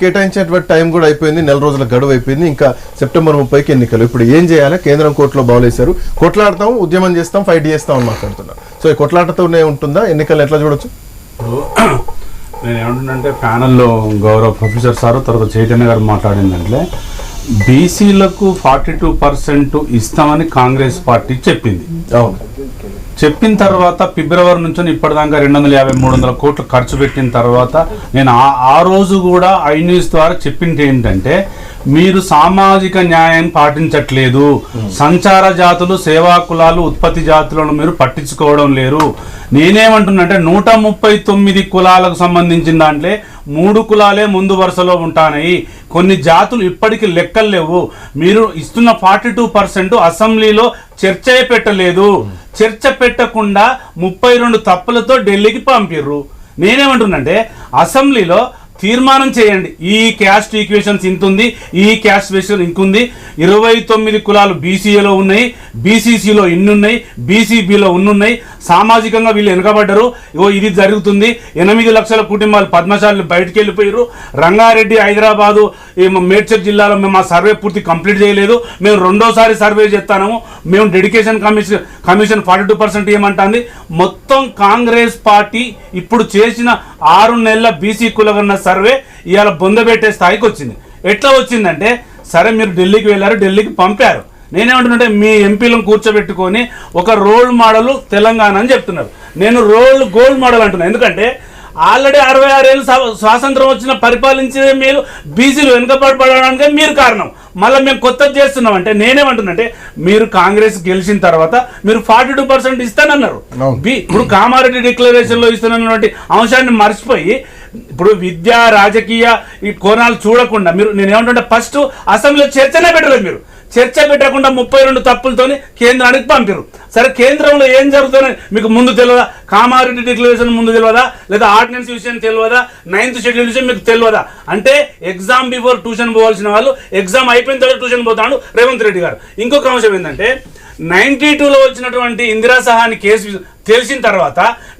కేటాయించేటువంటి time కూడా అయిపోయింది, నెల రోజుల గడువు అయిపోయింది. ఇంకా సెప్టెంబర్ 30కి ఎన్నికలు. ఇప్పుడు ఏం చేయాలి? కేంద్రం కోర్టులో బౌలేశారు. కొట్లాడతాం, ఉద్యమం చేస్తాం, ఫైట్ చేస్తాం అని మాట్లాడుతున్నారు. సో ఈ కొట్లాటతోనే ఉంటుందా? ఎన్నికలు ఎట్లా చూడొచ్చు? నేను ఏమంటున్నానంటే ప్యానల్లో గౌరవ ప్రొఫెసర్ సార్ తర్వాత చైతన్య గారు మాట్లాడిందంటే బీసీలకు 42% ఇస్తామని కాంగ్రెస్ పార్టీ చెప్పింది. అవును, చెప్పిన తర్వాత ఫిబ్రవరి నుంచి ఇప్పటిదాకా 250-300 కోట్లు ఖర్చు పెట్టిన తర్వాత నేను ఆ రోజు కూడా ఐ న్యూస్ ద్వారా చెప్పింది ఏంటంటే మీరు సామాజిక న్యాయం పాటించట్లేదు, సంచార జాతులు, సేవా కులాలు, ఉత్పత్తి జాతులను మీరు పట్టించుకోవడం లేరు. నేనేమంటున్నానంటే 139 కులాలకు సంబంధించిన దాంట్లో 3 కులాలే ముందు వరుసలో ఉంటాయి. కొన్ని జాతులు ఇప్పటికీ లెక్కలు లేవు. మీరు ఇస్తున్న 42% అసెంబ్లీలో చర్చ పెట్టలేదు. చర్చ పెట్టకుండా 32 తప్పులతో ఢిల్లీకి పంపిర్రు. నేనేమంటున్నానంటే అసెంబ్లీలో తీర్మానం చేయండి, ఈ క్యాస్ట్ ఈక్వేషన్స్ ఇంత ఉంది, ఈ క్యాస్ట్ ఈక్వేషన్ ఇంకుంది, 29 కులాలు బీసీఏలో ఉన్నాయి, బీసీసీలో ఇన్నున్నాయి, బీసీబీలో ఉన్నాయి, సామాజికంగా వీళ్ళు వెనుకబడ్డరు, ఇది జరుగుతుంది, 8 లక్షల కుటుంబాలు పద్మశాలు బయటికి వెళ్ళిపోయారు, రంగారెడ్డి, హైదరాబాదు, మేడ్చల్ జిల్లాలో మేము ఆ సర్వే పూర్తి కంప్లీట్ చేయలేదు, మేము రెండోసారి సర్వే చేస్తాము, మేము డెడికేషన్ కమిషన్ 42% ఏమంటుంది. మొత్తం కాంగ్రెస్ పార్టీ ఇప్పుడు చేసిన 6 నెలల బీసీ కులగన్న సర్వే ఇవాళ బొందబెట్టే స్థాయికి వచ్చింది. ఎట్లా వచ్చిందంటే సరే మీరు ఢిల్లీకి వెళ్ళారు, ఢిల్లీకి పంపారు. నేనేమంటున్నానంటే మీ ఎంపీలను కూర్చోబెట్టుకొని ఒక రోల్ మోడల్ తెలంగాణ అని చెప్తున్నారు. నేను గోల్డ్ మోడల్ అంటున్నాను. ఎందుకంటే ఆల్రెడీ 66 ఏళ్ళు స్వాతంత్రం వచ్చిన పరిపాలించే మీరు బీసీలు వెనుకబడడానికి మీరు కారణం. మళ్ళీ మేము కొత్తది చేస్తున్నాం అంటే నేనేమంటున్నానంటే మీరు కాంగ్రెస్ గెలిచిన తర్వాత మీరు 42% ఇస్తానన్నారు. ఇప్పుడు కామారెడ్డి డిక్లరేషన్లో ఇస్తున్నటువంటి అంశాన్ని మర్చిపోయి ఇప్పుడు విద్యా రాజకీయ ఈ కోణాలు చూడకుండా మీరు నేనేమంటుంటే ఫస్ట్ అసెంబ్లీలో చర్చనే పెట్టలేదు. మీరు చర్చ పెట్టకుండా 32 తప్పులతోని కేంద్రానికి పంపారు. సరే కేంద్రంలో ఏం జరుగుతుందని మీకు ముందు తెలియదా? కామారెడ్డి డిక్లరేషన్ ముందు తెలియదా? లేదా ఆర్డినెన్స్ విషయం తెలియదా? 9th షెడ్యూల్ విషయం మీకు తెలియదా? అంటే ఎగ్జామ్ బిఫోర్ ట్యూషన్ పోవాల్సిన వాళ్ళు ఎగ్జామ్ అయిపోయిన తర్వాత ట్యూషన్ పోతాడు రేవంత్ రెడ్డి గారు. ఇంకొక అంశం ఏంటంటే 92లో వచ్చినటువంటి ఇందిరా సహాని కేసు తెలిసిన తర్వాత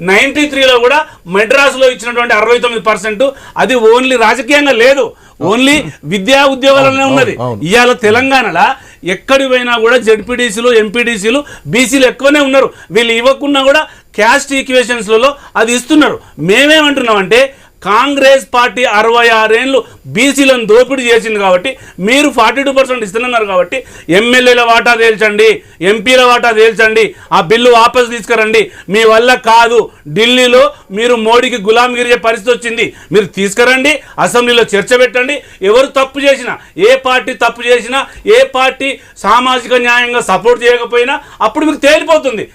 93లో కూడా మెడ్రాస్లో ఇచ్చినటువంటి 69% అది ఓన్లీ రాజకీయంగా లేదు, ఓన్లీ విద్యా ఉద్యోగాలనే ఉన్నది. ఇవాళ తెలంగాణలో ఎక్కడి పోయినా కూడా జెడ్పీటీసీలు, ఎంపీటీసీలు, బీసీలు ఎక్కువనే ఉన్నారు. వీళ్ళు ఇవ్వకుండా కూడా క్యాస్ట్ ఈక్వేషన్స్లలో అది ఇస్తున్నారు. మేమేమంటున్నామంటే కాంగ్రెస్ పార్టీ 66 ఏళ్ళు బీసీలను దోపిడీ చేసింది కాబట్టి మీరు 42% ఇస్తున్నారు కాబట్టి ఎమ్మెల్యేల వాటా తేల్చండి, ఎంపీల వాటా తేల్చండి, ఆ బిల్లు వాపసు తీసుకురండి. మీ వల్ల కాదు, ఢిల్లీలో మీరు మోడీకి గులాంగిరి పరిస్థితి వచ్చింది, మీరు తీసుకురండి, అసెంబ్లీలో చర్చ పెట్టండి. ఎవరు తప్పు చేసినా, ఏ పార్టీ తప్పు చేసినా, ఏ పార్టీ సామాజిక న్యాయంగా సపోర్ట్ చేయకపోయినా అప్పుడు మీకు తేలిపోతుంది.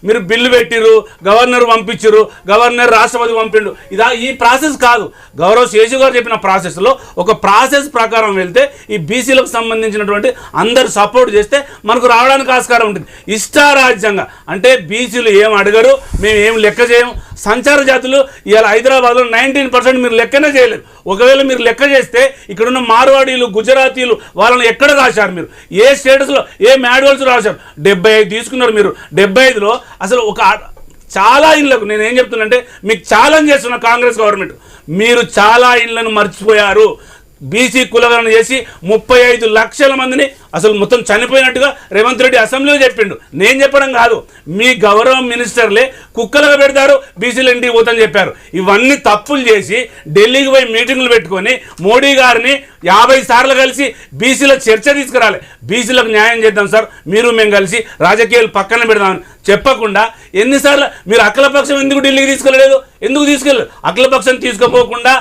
మీరు బిల్లు పెట్టిరు, గవర్నర్ పంపించరు, గవర్నర్ రాష్ట్రపతి పంపిండు, ఈ ప్రాసెస్ కాదు. గౌరవ్ శేషు గారు చెప్పిన ప్రాసెస్లో ఒక ప్రాసెస్ ప్రకారం వెళ్తే ఈ బీసీలకు సంబంధించినటువంటి అందరు సపోర్ట్ చేస్తే మనకు రావడానికి ఆస్కారం ఉంటుంది. ఇష్టారాజ్యంగా అంటే బీసీలు ఏం అడగరు, మేము ఏం లెక్క చేయము. సంచార జాతులు ఇవాళ హైదరాబాద్లో 19% మీరు లెక్కనే చేయలేదు. ఒకవేళ మీరు లెక్క చేస్తే ఇక్కడున్న మార్వాడీలు, గుజరాతీలు వాళ్ళని ఎక్కడ రాశారు? మీరు ఏ స్టేటస్లో, ఏ మాన్యువల్స్ రాశారు? 75 తీసుకున్నారు. మీరు 75లో అసలు ఒక చాలా ఇళ్లకు నేనేం చెప్తున్నానంటే మీకు ఛాలెంజ్ చేస్తున్న కాంగ్రెస్ గవర్నమెంట్, మీరు చాలా ఇళ్లను మర్చిపోయారు. బీసీ కులగణన చేసి 35 లక్షల మందిని అసలు మొత్తం చనిపోయినట్టుగా రేవంత్ రెడ్డి అసెంబ్లీలో చెప్పిండు. నేను చెప్పడం కాదు, మీ గౌరవ మినిస్టర్లే కుక్కలుగా పెడతారు, బీసీలు ఇంటికి పోతని చెప్పారు. ఇవన్నీ తప్పులు చేసి ఢిల్లీకి పోయి మీటింగ్లు పెట్టుకొని మోడీ గారిని 50 సార్లు కలిసి బీసీల చర్చ తీసుకురాలి. బీసీలకు న్యాయం చేద్దాం సార్, మీరు మేము కలిసి రాజకీయాలు పక్కన పెడదామని చెప్పకుండా ఎన్నిసార్లు మీరు అఖిలపక్షం ఎందుకు ఢిల్లీకి తీసుకెళ్ళలేదు? ఎందుకు తీసుకెళ్ళలేదు? అఖిలపక్షం తీసుకుపోకుండా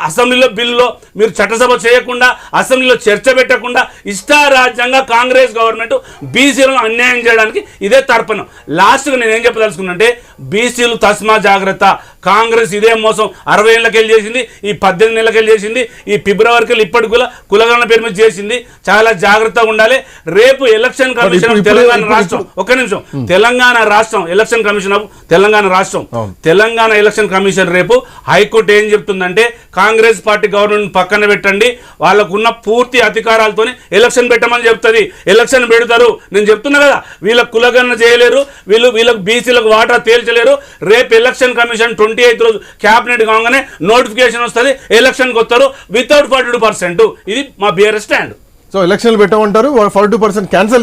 అసెంబ్లీలో బిల్లులో మీరు చట్టసభ చేయకుండా, అసెంబ్లీలో చర్చ పెట్టకుండా ఇష్టారాజ్యంగా కాంగ్రెస్ గవర్నమెంట్ బీసీలను అన్యాయం చేయడానికి ఇదే తర్పణం. లాస్ట్గా నేనేం చెప్పదలుచుకున్నంటే బీసీలు తస్మా జాగ్రత్త. కాంగ్రెస్ ఇదే మోసం 60 ఏళ్ళకెళ్ళి చేసింది, ఈ 18 నెలలకెళ్ళి చేసింది, ఈ ఫిబ్రవరికి ఇప్పటి కులగణన పేరు మీద చేసింది. చాలా జాగ్రత్తగా ఉండాలి. రేపు ఎలక్షన్ కమిషన్ తెలంగాణ రాష్ట్రం, ఒక్క నిమిషం, తెలంగాణ రాష్ట్రం election commission Telangana election commission రేపు హైకోర్టు ఏం చెప్తుందంటే కాంగ్రెస్ పార్టీ గవర్నమెంట్ పక్కన పెట్టండి, వాళ్ళకున్న పూర్తి అధికారాలతోనే ఎలక్షన్ పెట్టమని చెప్తుంది. ఎలక్షన్ పెడతారు. నేను చెప్తున్నా కదా, వీళ్ళకు కులగణన చేయలేరు, వీళ్ళకు బీసీలకు వాటా తేల్చలేరు. రేపు ఎలక్షన్ కమిషన్ 28 రోజు క్యాబినెట్ కాగానే నోటిఫికేషన్ వస్తుంది, ఎలక్షన్కి వస్తారు వితౌట్ 42%. ఇది మా బీఆర్ఎస్ స్టాండ్. సో ఎలక్షన్లు పెట్టమంటారు, 42% క్యాన్సల్